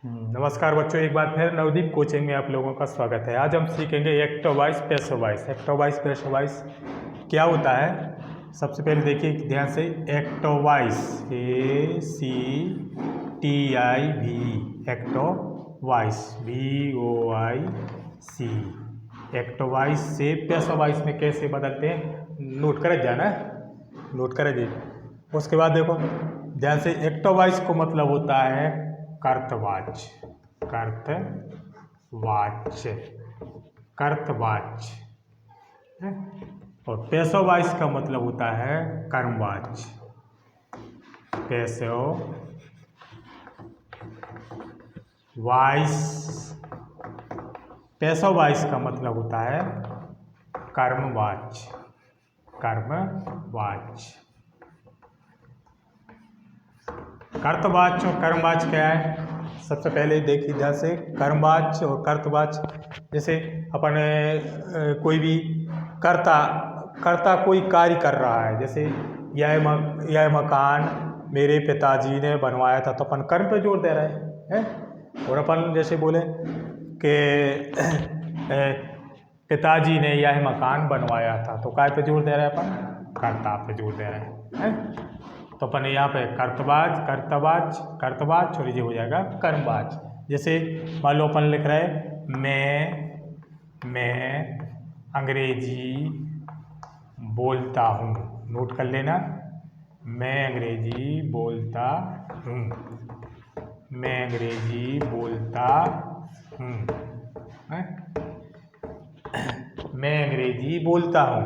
नमस्कार बच्चों, एक बार फिर नवदीप कोचिंग में आप लोगों का स्वागत है। आज हम सीखेंगे active voice passive voice. Active voice passive voice क्या होता है, सबसे पहले देखिए ध्यान से। Active voice ACTIV, active voice VOIC। Active voice से पैसिव वॉइस में कैसे बदलते हैं, नोट कर जाना है, नोट कर दे। उसके बाद देखो ध्यान से, एक्टिव वॉइस को मतलब होता है कर्तवाच्य, कर्तवाच्य, कर्तवाच्य। और पैसिव वॉइस का मतलब होता है कर्मवाच्य, पैसिव वॉइस। पैसिव वॉइस का मतलब होता है कर्मवाच्य, कर्मवाच्य। कर्तवाच्य और कर्मवाच्य क्या है, सबसे पहले देखिए ध्यान से। कर्मवाच्य और कर्तवाच्य, जैसे अपन कोई भी कर्ता कोई कार्य कर रहा है, जैसे यह मकान मेरे पिताजी ने बनवाया था, तो अपन कर्म पे जोर दे रहे हैं। और अपन जैसे बोले कि पिताजी ने यह मकान बनवाया था, तो काय पे जोर दे रहे हैं अपन, कर्ता पे जोर दे रहे हैं। तो अपन यहाँ पे कर्तवाच्य, कर्तवाच्य, कर्तवाच्य और ये हो जाएगा कर्मवाच्य। जैसे मान लो अपन लिख रहे हैं मैं अंग्रेजी बोलता हूँ, नोट कर लेना। मैं अंग्रेजी बोलता हूँ, मैं अंग्रेजी बोलता हूँ, मैं अंग्रेजी बोलता हूँ।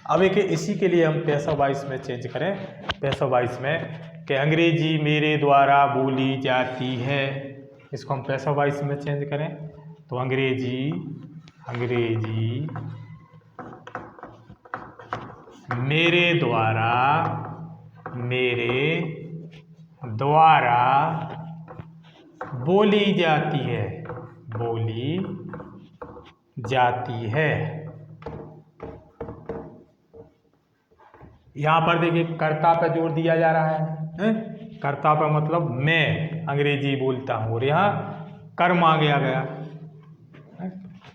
अब एक इसी के लिए हम पैसिव वॉइस में चेंज करें, पैसिव वॉइस में कि अंग्रेजी मेरे द्वारा बोली जाती है, इसको हम पैसिव वॉइस में चेंज करें तो अंग्रेजी मेरे द्वारा बोली जाती है। यहाँ पर देखिए कर्ता पे जोर दिया जा रहा है। कर्ता पे मतलब मैं अंग्रेजी बोलता हूँ, और यहाँ कर्म आगे आ गया।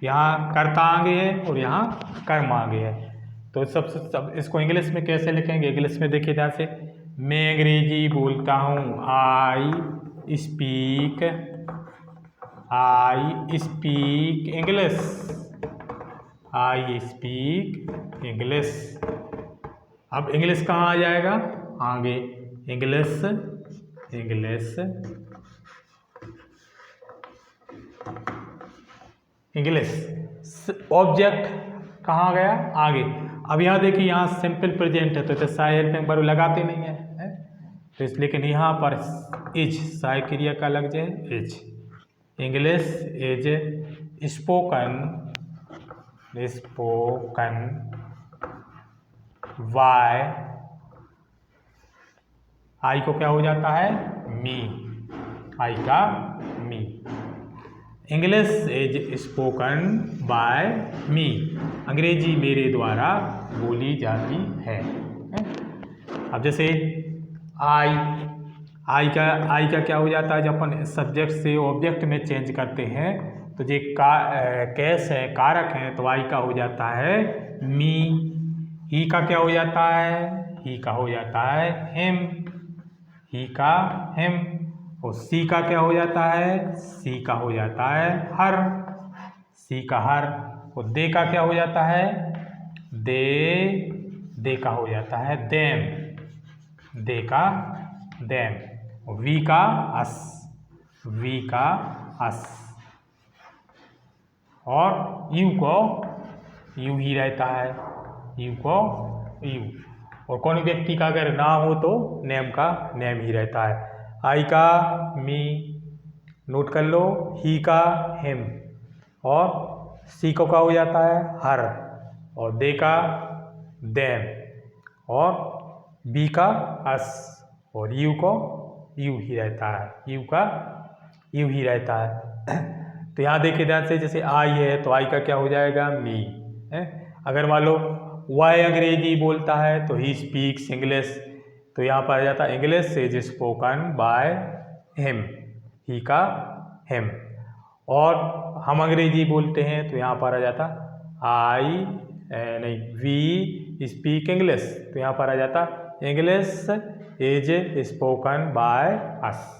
यहाँ कर्ता आगे है और यहाँ कर्म आगे है। तो सब इसको इंग्लिश में कैसे लिखेंगे, इंग्लिश में देखिए ध्यान से। मैं अंग्रेजी बोलता हूँ, आई स्पीक इंग्लिश। अब इंग्लिश कहाँ आ जाएगा, आगे इंग्लिश ऑब्जेक्ट कहाँ गया, आगे। अब यहाँ देखिए, यहाँ सिंपल प्रेजेंट है तो साई हेल्पिंग वर्ब लगाते नहीं है, तो इसलिए, लेकिन यहाँ पर इज साई क्रिया का लग जाए, is. English is spoken by, I को क्या हो जाता है, मी, आई का me. English is spoken by me, अंग्रेजी मेरे द्वारा बोली जाती है। अब जैसे आई का क्या हो जाता है, जब अपन सब्जेक्ट से ऑब्जेक्ट में चेंज करते हैं तो ये कैस है, कारक है, तो आई का हो जाता है मी। ही का क्या हो जाता है, ही का हो जाता है हिम, ही का हिम। और सी का क्या हो जाता है, सी का हो जाता है हर, सी का हर। और दे का क्या हो जाता है, दे का हो जाता है देम, दे का देम। और वी का अस, और यू को यू ही रहता है, यू को यू। और कौन व्यक्ति का अगर ना हो तो नेम का नेम ही रहता है। आई का मी, नोट कर लो, ही का हिम, और सी को क्या हो जाता है हर, और दे का देम, और बी का अस, और यू को यू ही रहता है, यू का यू ही रहता है। तो यहाँ देखिए ध्यान से, जैसे आई है तो आई का क्या हो जाएगा, मी है। अगर मान लो वाई अंग्रेजी बोलता है तो ही स्पीक्स इंग्लिश, तो यहाँ पर आ जाता है English is spoken by him, he का हिम। और हम अंग्रेजी बोलते हैं तो यहाँ पर आ जाता वी स्पीक इंग्लिश, तो यहाँ पर आ जाता English is spoken by us.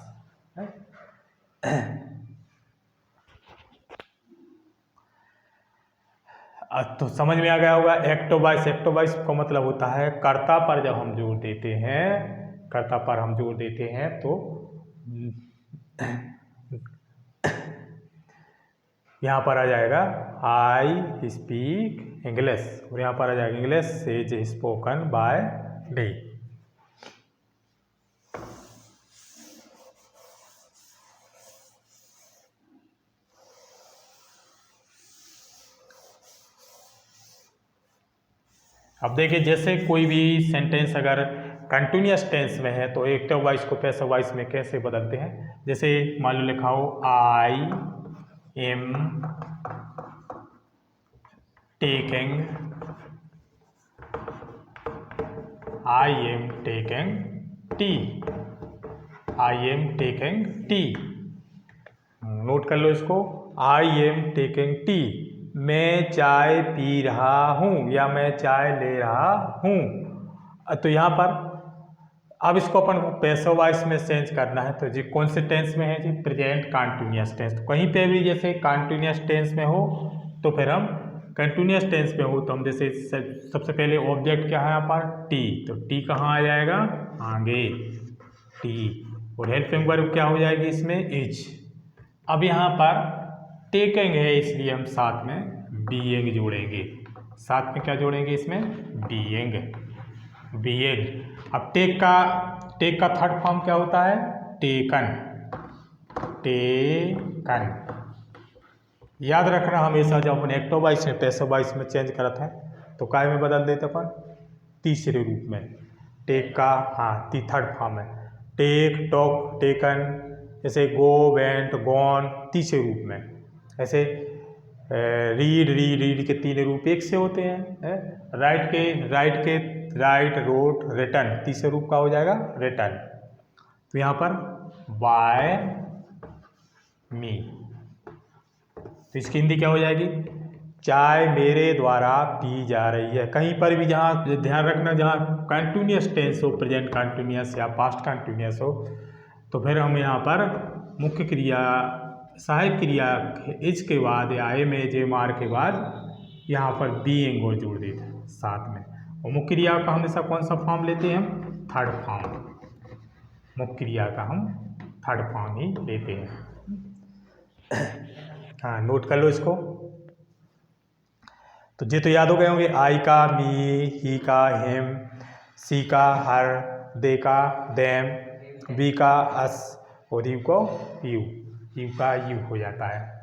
तो समझ में आ गया होगा। एक्टिव वॉइस, एक्टिव वॉइस का मतलब होता है कर्ता पर जब हम जोर देते हैं, कर्ता पर हम जोर देते हैं तो यहाँ पर आ जाएगा आई स्पीक इंग्लिश, और यहाँ पर आ जाएगा इंग्लिश इज स्पोकन बाय मी। अब देखिए, जैसे कोई भी सेंटेंस अगर कंटिन्यूअस टेंस में है तो एक्टिव वॉइस को पैसिव वॉइस में कैसे बदलते हैं। जैसे मान लो लिखा हो I am taking tea, I am taking tea. Note कर लो इसको, आई एम टेकिंग टी, मैं चाय पी रहा हूँ या मैं चाय ले रहा हूँ। तो यहाँ पर अब इसको अपन पैसिव वॉइस में चेंज करना है, तो जी कौन से टेंस में है जी, प्रेजेंट कंटिन्यूअस टेंस। तो कहीं पे भी जैसे कंटिन्यूअस टेंस में हो तो फिर हम कंटिन्यूअस टेंस में हो तो हम जैसे सबसे पहले ऑब्जेक्ट क्या है यहाँ पर टी, तो टी कहाँ आ जाएगा आगे टी, और हेल्पिंग वर्ब क्या हो जाएगी इसमें इज। अब यहाँ पर टेकिंग है इसलिए हम साथ में बीइंग जोड़ेंगे, साथ में क्या जोड़ेंगे इसमें बीइंग। अब टेक का थर्ड फॉर्म क्या होता है टेकन। याद रखना हमेशा जब अपन एक्टिव वॉइस से पैसिव वॉइस में चेंज करते हैं तो काय में बदल देते अपन तीसरे रूप में। टेक का थर्ड फॉर्म है टेक, टॉक, टेकन, जैसे गो, वेंट, गॉन तीसरे रूप में। ऐसे रीड के तीन रूप एक से होते हैं। राइट, रोट, रिटर्न तीसरे रूप का हो जाएगा रिटर्न। तो यहाँ पर बाय मी, तो इसकी हिंदी क्या हो जाएगी चाय मेरे द्वारा पी जा रही है। कहीं पर भी जहाँ ध्यान रखना जहाँ कंटिन्यूअस टेंस हो, प्रेजेंट कंटिन्यूअस या पास्ट कंटिन्यूअस हो, तो फिर हम यहाँ पर मुख्य क्रिया सहायक क्रिया इज के बाद या एम एज एम आर के बाद यहाँ पर बीइंग और जोड़ देते हैं साथ में। और मुख्य क्रिया का हमेशा कौन सा फॉर्म लेते हैं हम थर्ड फॉर्म, मुख्य क्रिया का हम थर्ड फॉर्म ही लेते हैं। नोट कर लो इसको। तो ये तो याद हो गए होंगे, आई का मी, ही का हिम, सी का हर, दे का देम, वी का अस और यू को यू, यू का यू हो जाता है।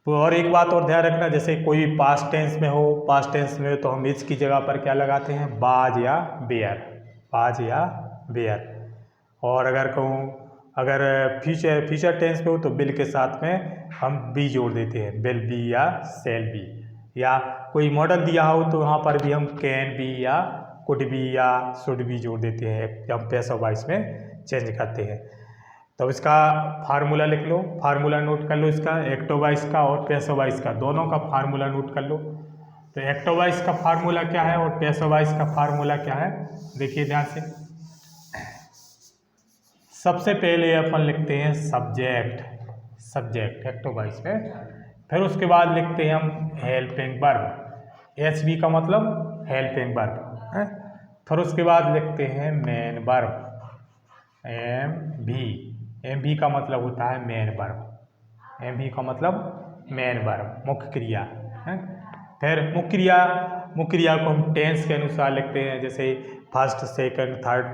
तो और एक बात और ध्यान रखना, जैसे कोई पास्ट टेंस में हो, पास्ट टेंस में हो तो हम इज की जगह पर क्या लगाते हैं बाज या बेयर। और अगर कहूँ अगर फ्यूचर टेंस में हो तो बिल के साथ में हम बी जोड़ देते हैं, बिल बी या सेल बी। या कोई मॉडल दिया हो तो वहाँ पर भी हम कैन बी या कुड बी या शुड बी जोड़ देते हैं जब हम पैसिव वॉइस में चेंज करते हैं। तो इसका फार्मूला लिख लो, फार्मूला नोट कर लो इसका, एक्टिव वॉइस का और पैसिव वॉइस का दोनों का फार्मूला नोट कर लो। तो एक्टिव वॉइस का फार्मूला क्या है और पैसिव वॉइस का फार्मूला क्या है, देखिए ध्यान से। सबसे पहले अपन लिखते हैं सब्जेक्ट एक्टिव वॉइस में, फिर उसके बाद लिखते हैं हम हेल्पिंग वर्ब, एच बी का मतलब हेल्पिंग वर्ब है। फिर उसके बाद लिखते हैं मेन वर्ब, एम भी का मतलब होता है मेन वर्ब, एम भी का मतलब मेन वर्ब मुख्य क्रिया है। फिर मुख्य क्रिया को हम टेंस के अनुसार लिखते हैं, जैसे फर्स्ट, सेकंड, थर्ड,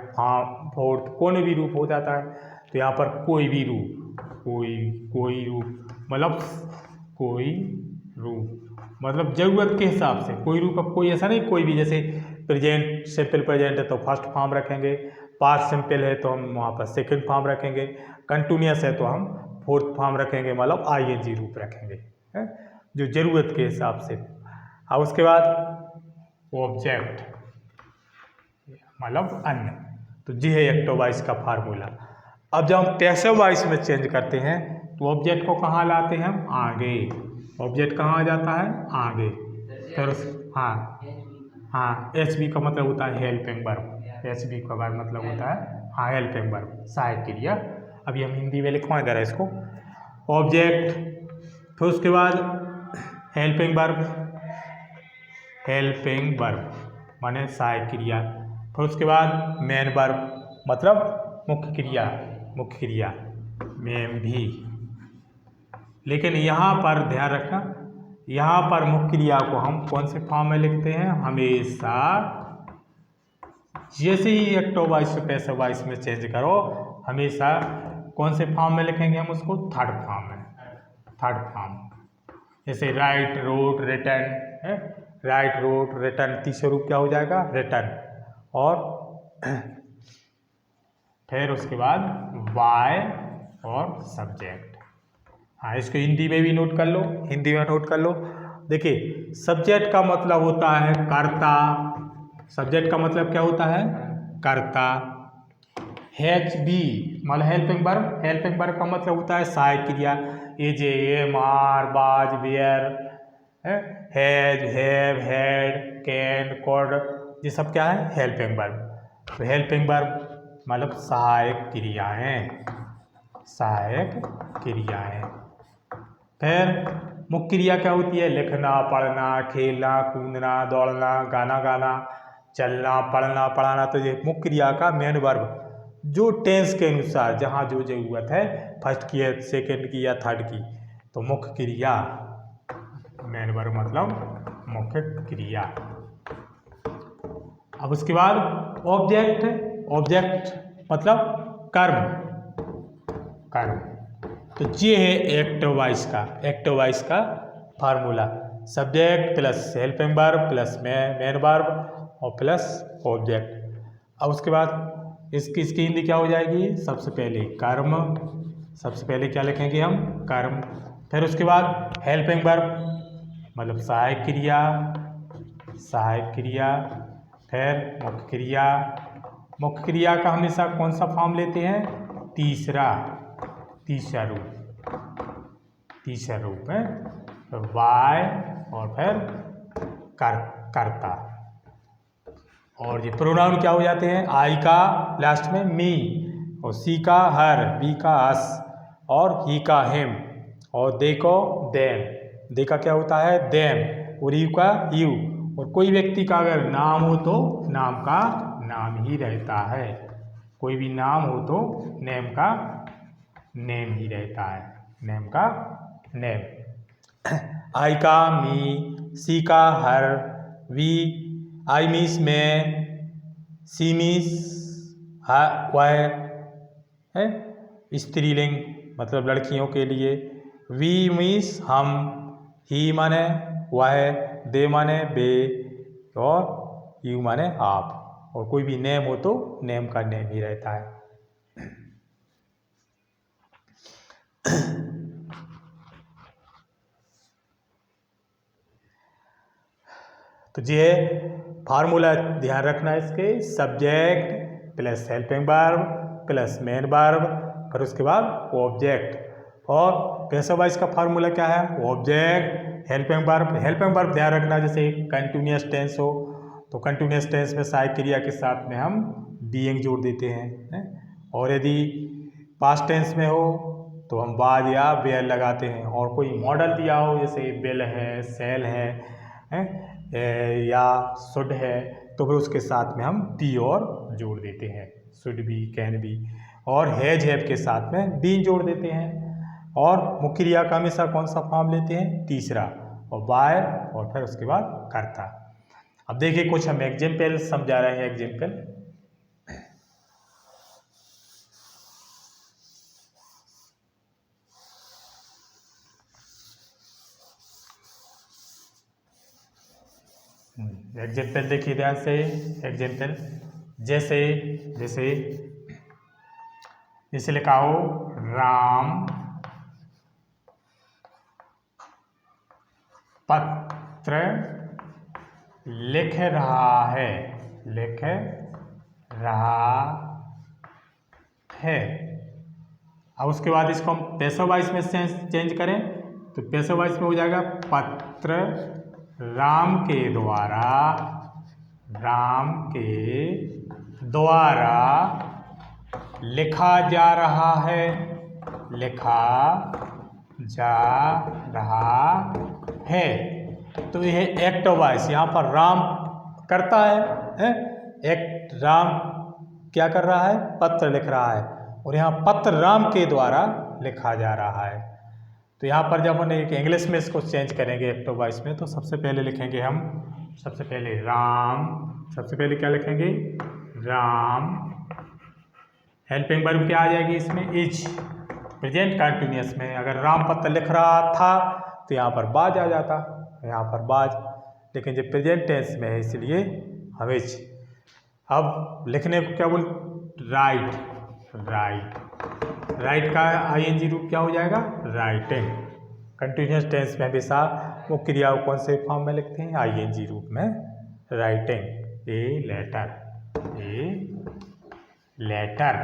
फोर्थ कोई भी रूप हो जाता है। तो यहाँ पर कोई भी रूप, कोई रूप मतलब ज़रूरत के हिसाब से कोई रूप। अब कोई ऐसा नहीं, कोई भी जैसे प्रेजेंट सिंपल प्रेजेंट है तो फर्स्ट फॉर्म रखेंगे, पास्ट सिंपल है तो हम वहाँ पर सेकंड फॉर्म रखेंगे, कंटिन्यूअस है तो हम फोर्थ फॉर्म रखेंगे, मतलब आईएनजी रूप रखेंगे है? जो ज़रूरत के हिसाब से। और उसके बाद ऑब्जेक्ट मतलब अन्य, तो ये है एक्टिव वॉइस का फार्मूला। अब जब हम पैसिव वॉइस में चेंज करते हैं तो ऑब्जेक्ट को कहाँ लाते हैं हम? आगे। ऑब्जेक्ट कहाँ आ जाता है? आगे। फिर हाँ एच बी का मतलब होता है हेल्पिंग वर्ब। एच बी का मतलब होता है हाँ हेल्पिंग वर्ब, सहायक क्रिया। अभी हम हिंदी में लिखवाएं जरा इसको। ऑब्जेक्ट, फिर उसके बाद हेल्पिंग वर्ब, हेल्पिंग वर्ब माने सहायक क्रिया। फिर उसके बाद मेन वर्ब मतलब मुख्य क्रिया, मुख्य क्रिया में भी। लेकिन यहाँ पर ध्यान रखना, यहाँ पर मुख्य क्रिया को हम कौन से फॉर्म में लिखते हैं? हमेशा जैसे ही एक्टिव वॉइस से पैसिव वॉइस में चेंज करो, हमेशा कौन से फॉर्म में लिखेंगे हम उसको? थर्ड फॉर्म में, थर्ड फॉर्म। जैसे राइट, रोट, रिटर्न है। राइट, रोट, रिटर्न, तीसरा रूप क्या हो जाएगा? रिटर्न। और फिर उसके बाद वाई और सब्जेक्ट। हाँ इसको हिंदी में भी नोट कर लो, हिंदी में नोट कर लो। देखिए सब्जेक्ट का मतलब होता है कर्ता। सब्जेक्ट का मतलब क्या होता है? कर्ता। हैज बी मतलब हेल्पिंग वर्ब, हेल्पिंग वर्ब का मतलब होता है सहायक क्रिया। Is, am, are, was, were, has, have, had, can, could, ये सब क्या है? Helping verb. तो हेल्पिंग वर्ब मतलब सहायक क्रियाएं, सहायक क्रियाएं। फिर मुख्य क्रिया क्या होती है? लिखना, पढ़ना, खेलना, कूदना, दौड़ना, गाना गाना, चलना, पढ़ना, पढ़ाना। तो ये मुख्य क्रिया का मेन वर्ब जो टेंस के अनुसार जहाँ जो जरूरत है, फर्स्ट की है, सेकेंड की या थर्ड की, तो मुख्य क्रिया, मेन वर्ब मतलब मुख्य क्रिया। अब उसके बाद ऑब्जेक्ट, ऑब्जेक्ट मतलब कर्म, कर्म। तो ये है एक्टिव वॉइस का, एक्टिव वॉइस का formula. Subject plus helping verb plus main verb और प्लस ऑब्जेक्ट। अब उसके बाद इसकी हिंदी क्या हो जाएगी? सबसे पहले कर्म, सबसे पहले क्या लिखेंगे हम? कर्म। फिर उसके बाद हेल्पिंग वर्ब मतलब सहायक क्रिया, सहायक क्रिया। फिर मुख्य क्रिया, मुख्य क्रिया का हमेशा कौन सा फॉर्म लेते हैं? तीसरा, तीसरा रूप, तीसरा रूप है तो वाई और फिर कर्ता। और ये प्रोनाउन क्या हो जाते हैं? आई का लास्ट में मी, और सी का हर, बी का अस, और ही का हिम, और दे को देम। दे का क्या होता है? देम। और यू का यू। और कोई व्यक्ति का अगर नाम हो तो नाम का नाम ही रहता है। कोई भी नाम हो तो नेम का नेम ही रहता है, नेम का नेम। आई का मी, सी का हर, वी, आई मीस में, सी मीस वह है स्त्रीलिंग मतलब लड़कियों के लिए। वी मीस हम, ही माने वह, दे माने वे, और यू माने आप। और कोई भी नेम हो तो नेम का नेम ही रहता है। तो ये फार्मूला ध्यान रखना है इसके। Subject plus helping verb plus main verb, फिर उसके बाद ऑब्जेक्ट। और पैसिव वॉइस का फार्मूला क्या है? Object, helping verb. Helping verb ध्यान रखना जैसे कंटिन्यूअस टेंस हो तो कंटिन्यूअस टेंस में सहायक क्रिया के साथ में हम बीइंग जोड़ देते हैं। और यदि पास्ट टेंस में हो तो हम वाज या वेयर लगाते हैं। और कोई मॉडल दिया हो जैसे विल है, सेल है या शुड है तो फिर उसके साथ में हम बी और जोड़ देते हैं, शुड बी, कैन बी। और हैज हैव के साथ में बी जोड़ देते हैं। और मुख्य क्रिया का हमेशा कौन सा फॉर्म लेते हैं? तीसरा, और बाय, और फिर उसके बाद करता। अब देखिए कुछ हम एग्जाम्पल समझा रहे हैं। एग्जाम्पल एग्जाम्पल देखिए ध्यान से। एग्जाम्पल जैसे जैसे जैसे लिखा हो राम पत्र लिख रहा है, लिख रहा है। अब उसके बाद इसको हम पैसिव वॉइस में चेंज करें तो पैसिव वॉइस में हो जाएगा पत्र राम के द्वारा लिखा जा रहा है, लिखा जा रहा है। तो यह एक्ट ऑफ वॉइस, यहाँ पर राम करता है, एक्ट राम क्या कर रहा है, पत्र लिख रहा है, और यहाँ पत्र राम के द्वारा लिखा जा रहा है। तो यहाँ पर जब हम एक इंग्लिश में इसको चेंज करेंगे एक्ट ऑफ वॉइस में, तो सबसे पहले लिखेंगे हम, सबसे पहले राम, सबसे पहले क्या लिखेंगे, राम। हेल्पिंग वर्ब क्या आ जाएगी इसमें, इज। प्रेजेंट कंटिन्यूअस में अगर राम पत्र लिख रहा था तो यहाँ पर बाज आ जाता, यहाँ पर बाज, लेकिन जब प्रेजेंट टेंस में है इसलिए हम इज। अब लिखने को क्या बोल, राइट, राइट का आईएनजी रूप क्या हो जाएगा, राइटिंग। कंटिन्यूअस टेंस में हमेशा वो क्रिया को कौन से फॉर्म में लिखते हैं, आईएनजी रूप में, writing. A letter,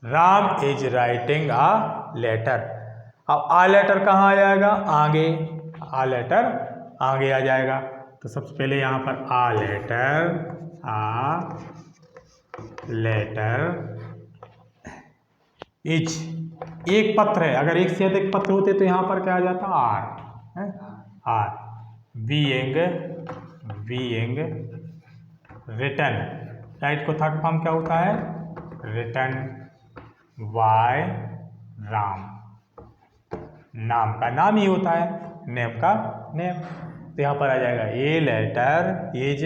Ram is writing a letter. अब आ लेटर कहाँ आ जाएगा, आगे, आ लेटर आगे आ जाएगा। तो सबसे पहले यहाँ पर आ लेटर इज, एक पत्र है, अगर एक से अधिक पत्र होते तो यहाँ पर क्या आ जाता, आर। बीइंग रिटन, राइट को थर्ड फॉर्म क्या होता है, रिटन बाय राम, नाम का नाम ही होता है, नेम का नेम। तो यहाँ पर आ जाएगा a letter is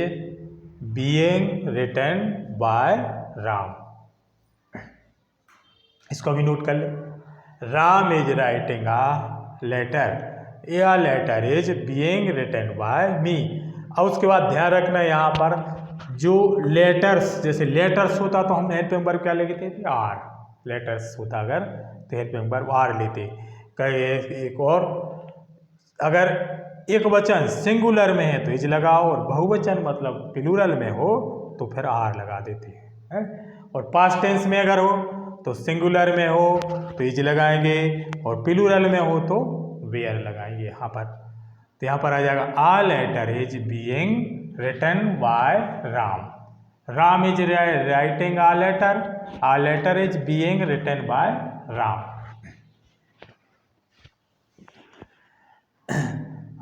being written by Ram. इसको भी नोट कर ले, Ram is writing a letter, a letter is being written by me. और उसके बाद ध्यान रखना यहाँ पर जो लेटर्स, जैसे लेटर्स होता तो हम हेल्पिंग वर्ब क्या लेते थे, आर। लेटर्स होता अगर तो हेल्पिंग वर्ब आर लेते। कई एक और, अगर एक वचन सिंगुलर में है तो इज लगाओ, और बहुवचन मतलब प्लूरल में हो तो फिर आर लगा देते हैं। और पास्ट टेंस में अगर हो तो सिंगुलर में हो तो इज लगाएंगे, और प्लूरल में हो तो वेयर लगाएंगे यहाँ पर। तो यहाँ पर आ जाएगा a letter is being written by Ram, Ram is writing a letter is being written by Ram.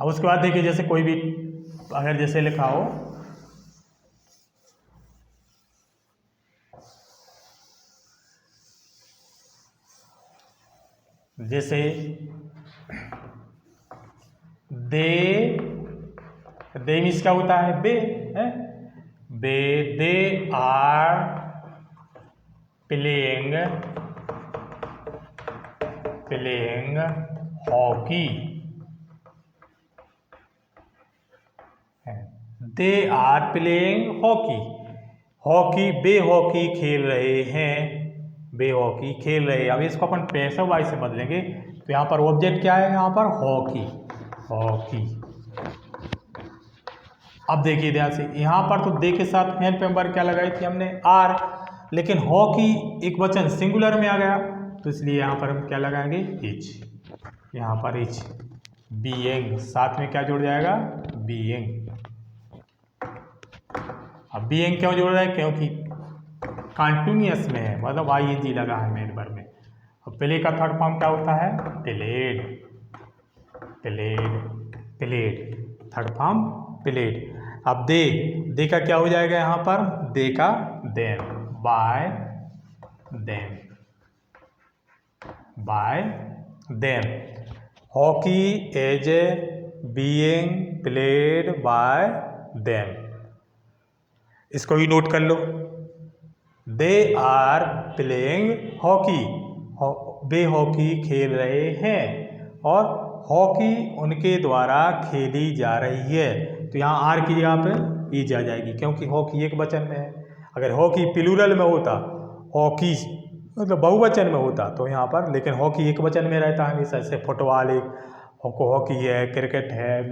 अब उसके बाद देखिए, जैसे कोई भी अगर जैसे लिखा हो, जैसे दे मीन्स क्या होता है, बे है, they are playing hockey, they are playing hockey, बे हॉकी खेल रहे हैं, बे हॉकी खेल रहे हैं। अब इसको अपन पैसिव वॉइस से बदलेंगे तो यहाँ पर ऑब्जेक्ट क्या है, यहाँ पर हॉकी। अब देखिए ध्यान से, यहाँ पर तो दे के साथ हेल्पिंग वर्ब क्या लगाई थी हमने, आर, लेकिन हॉकी एक वचन सिंगुलर में आ गया तो इसलिए यहाँ पर हम क्या लगाएंगे, इज। यहाँ पर इज, बीइंग साथ में क्या जुड़ जाएगा, बीइंग। अब बीइंग क्यों जोड़ रहा है, क्योंकि कंटिन्यूअस में है, मतलब आईएनजी लगा है मेन वर्ब में। अब प्ले का थर्ड फॉर्म क्या होता है, प्लेड, थर्ड फॉर्म प्लेड। अब दे का क्या हो जाएगा यहाँ पर, दे का them, by them. Hockey is being played by them, इसको भी नोट कर लो। दे आर प्लेइंग हॉकी, वे हॉकी खेल रहे हैं, और हॉकी उनके द्वारा खेली जा रही है। तो यहाँ आर की जगह पे इज आ जाएगी, क्योंकि हॉकी एक वचन में है। अगर हॉकी प्लूरल में होता, हॉकी मतलब बहुवचन में होता तो यहाँ पर, लेकिन हॉकी एक वचन में रहता है हमेशा, जैसे फुटबॉल एक हॉकी है, क्रिकेट है,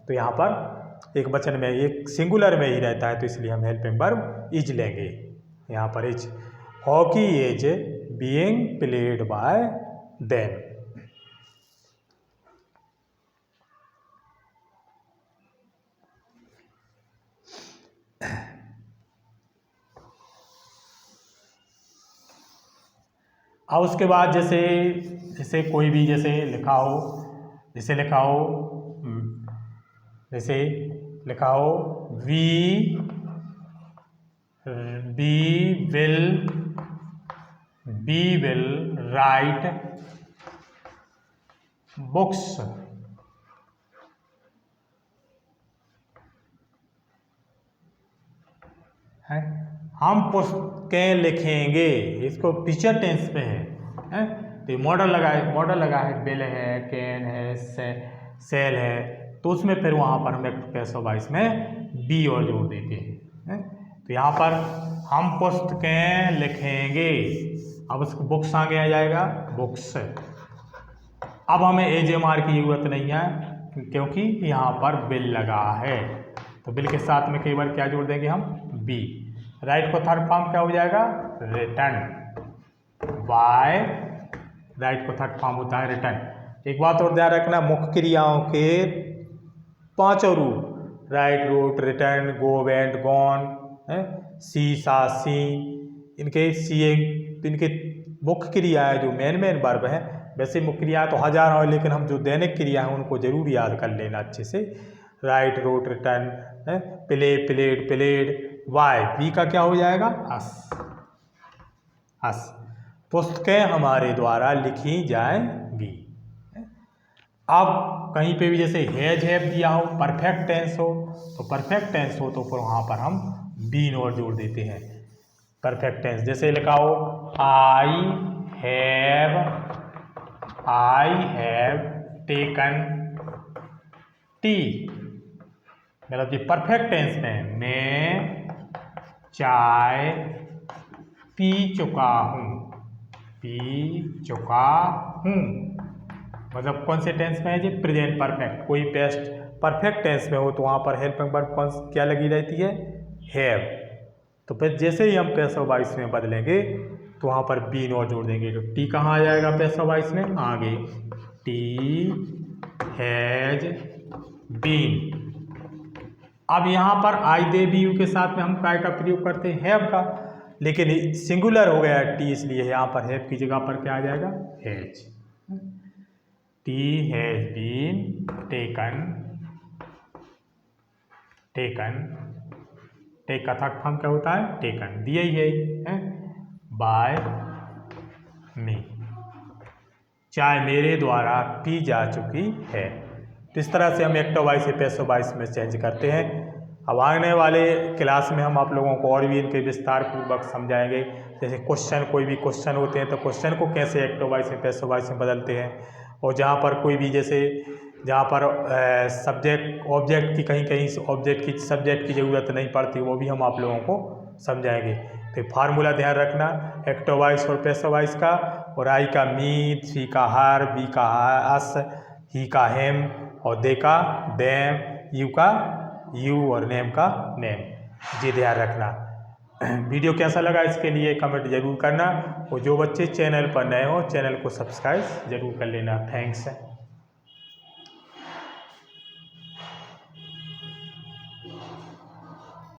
तो यहाँ पर एक वचन में, एक सिंगुलर में ही रहता है, तो इसलिए हम हेल्पिंग वर्ब इज लेंगे। यहाँ पर is hockey is being played by them. अब उसके बाद जैसे कोई भी जैसे लिखा हो we will write books है, हम पुस्तकें लिखेंगे, इसको फ्यूचर टेंस में है? तो मॉडल लगा है बिल है, कैन है, सेल है, तो उसमें फिर वहाँ पर हम एक पैसिव वॉइस में बी और जोड़ देते हैं। तो यहाँ पर हम पुस्तकें लिखेंगे, अब उसको बुक्स आगे आ जाएगा, बुक्स। अब हमें एजेमार की जरूरत नहीं है क्योंकि यहाँ पर बिल लगा है, तो बिल के साथ में कई बार क्या जोड़ देंगे हम, बी। राइट को थर्ड फॉर्म क्या हो जाएगा, रिटर्न बाय। राइट को थर्ड फॉर्म होता है रिटर्न। एक बात और ध्यान रखना, मुख्य क्रियाओं के 5 रूप, राइट, रोट, रिटर्न, गो, वेंट, गॉन, सी, सा, सीन, इनके मुख्य क्रिया है जो मेन वर्ब है। वैसे मुख्य क्रिया तो हजारों है, लेकिन हम जो दैनिक क्रिया है उनको जरूर याद कर लेना अच्छे से। Write, wrote, written, play, played, played, वाई। बी का क्या हो जाएगा, अस। पुस्तकें हमारे द्वारा लिखी जाएंगी। अब कहीं पे भी जैसे हैज हैव दिया हो, परफेक्ट टेंस हो, तो परफेक्ट टेंस हो तो फिर वहाँ पर हम बीन और जोड़ देते हैं। परफेक्ट टेंस जैसे लिखा हो आई हैव टेकन टी, मतलब ये परफेक्ट टेंस में मैं चाय पी चुका हूँ, मतलब कौन से टेंस में है जी, प्रेजेंट परफेक्ट। कोई पेस्ट परफेक्ट टेंस में हो तो वहाँ पर हेल्पिंग वर्ब क्या लगी रहती है, हैव। तो फिर जैसे ही हम पैसिव वॉइस में बदलेंगे तो वहाँ पर बीन और जोड़ देंगे, तो टी कहाँ आ जाएगा पैसिव वॉइस में, आगे, टी हैज बीन। अब यहाँ पर आई दे बी यू के साथ में हम काय का प्रयोग करते हैं, हैव का, लेकिन सिंगुलर हो गया टी, इसलिए यहाँ पर हैव की जगह पर क्या आ जाएगा, has. Tea has been taken, take का थर्ड फॉर्म क्या होता है, टेकन, दिया ही है, बाय मी। चाय मेरे द्वारा पी जा चुकी है। तो इस तरह से हम एक्टिव वॉइस से पैसिव वॉइस में चेंज करते हैं। अब आने वाले क्लास में हम आप लोगों को और भी इनके विस्तार पूर्वक समझाएंगे। जैसे क्वेश्चन, कोई भी क्वेश्चन होते हैं तो क्वेश्चन को कैसे एक्टिव वॉइस से पैसिव वॉइस में बदलते हैं, और जहाँ पर कोई भी जैसे जहाँ पर सब्जेक्ट ऑब्जेक्ट की कहीं सब्जेक्ट की ज़रूरत नहीं पड़ती, वो भी हम आप लोगों को समझाएंगे। तो फार्मूला ध्यान रखना एक्टिव वॉइस और पैसिव वॉइस का, और आई का मी, सी का हर, बी का अस, ही का हेम, और दे का देम, यू का यू, और नेम का नेम। जी ध्यान रखना। वीडियो कैसा लगा इसके लिए कमेंट जरूर करना, और जो बच्चे चैनल पर नए हो चैनल को सब्सक्राइब जरूर कर लेना। थैंक्स।